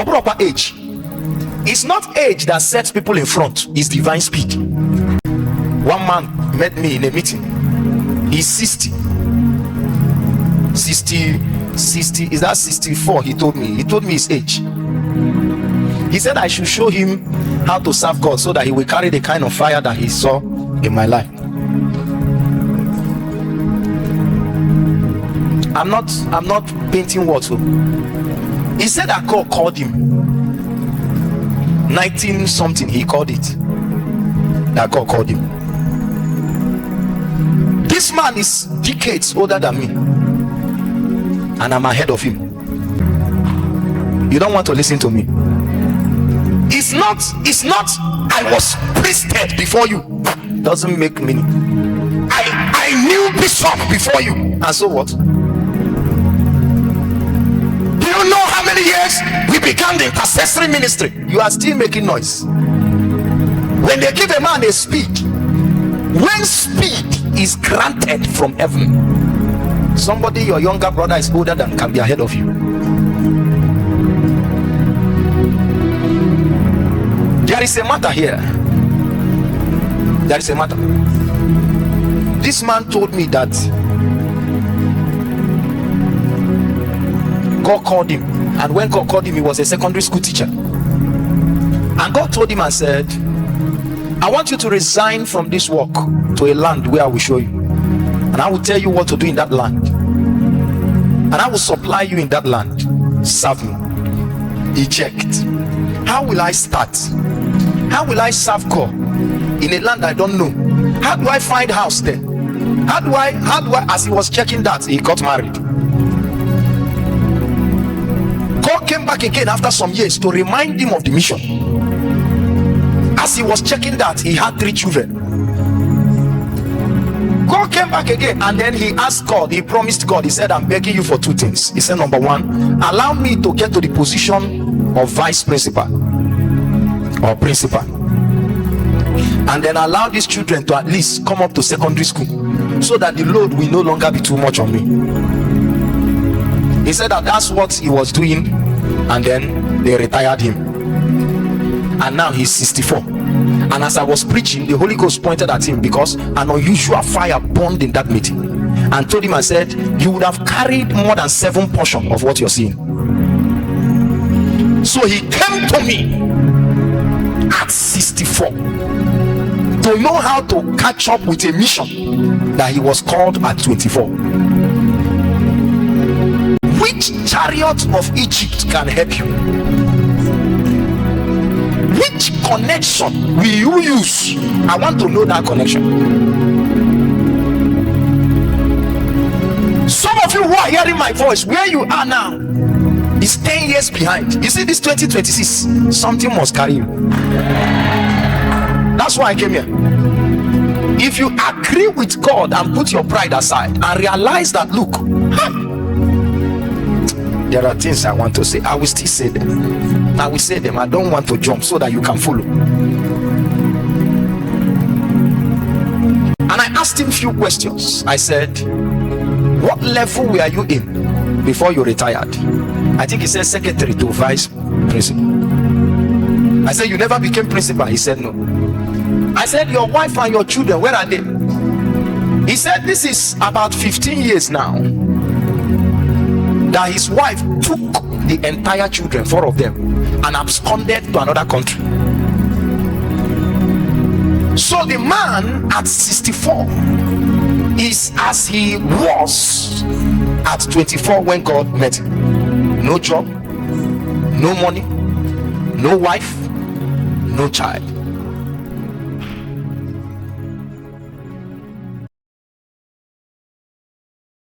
proper age. It's not age that sets people in front, it's divine speed. One man met me in a meeting. He's 60. Is that 64? He told me his age. He said I should show him how to serve God so that he will carry the kind of fire that he saw in my life. I'm not painting words. He said that God called him 19 something, he called it. That God called him. This man is decades older than me, and I'm ahead of him. You don't want to listen to me. It's not I was priested before you. Doesn't make meaning. I knew Bishop before you, and so what? Do you know how many years we began the intercessory ministry? You are still making noise. When they give a man a speed, when speed is granted from heaven, somebody your younger brother is older than can be ahead of you. There is a matter here. There is a matter. This man told me that God called him, and when God called him, he was a secondary school teacher. And God told him and said, I want you to resign from this work to a land where I will show you, and I will tell you what to do in that land, and I will supply you in that land. Serve me. Eject. How will I start? How will I serve God in a land I don't know? How do I find house there? How do I as he was checking that, he got married. God came back again after some years to remind him of the mission. As he was checking that, he had 3 children. God came back again, and then he asked God, he promised God, he said, I'm begging you for 2 things. He said, number 1, allow me to get to the position of vice principal or principal, and then allow these children to at least come up to secondary school, so that the load will no longer be too much on me. He said that that's what he was doing, and then they retired him, and now he's 64. And as I was preaching, the Holy Ghost pointed at him, because an unusual fire burned in that meeting, and told him, I said, you would have carried more than 7 portions of what you're seeing. So he came to me at 64 to know how to catch up with a mission that he was called at 24. Which chariot of Egypt can help you? Which connection will you use? I want to know that connection. Some of you who are hearing my voice, where you are now is 10 years behind. You see, this 2026, something must carry you. That's why I came here. If you agree with God and put your pride aside and realize that, look, there are things I want to say, I will still say them. I will say them. I don't want to jump so that you can follow. And I asked him a few questions. I said, what level were you in before you retired? I think he said secretary to vice principal. I said, you never became principal? He said, no. I said, your wife and your children, where are they? He said, this is about 15 years now that his wife took the entire children, 4 of them, and absconded to another country. So the man at 64 is as he was at 24 when God met him. No job, no money, no wife, no child.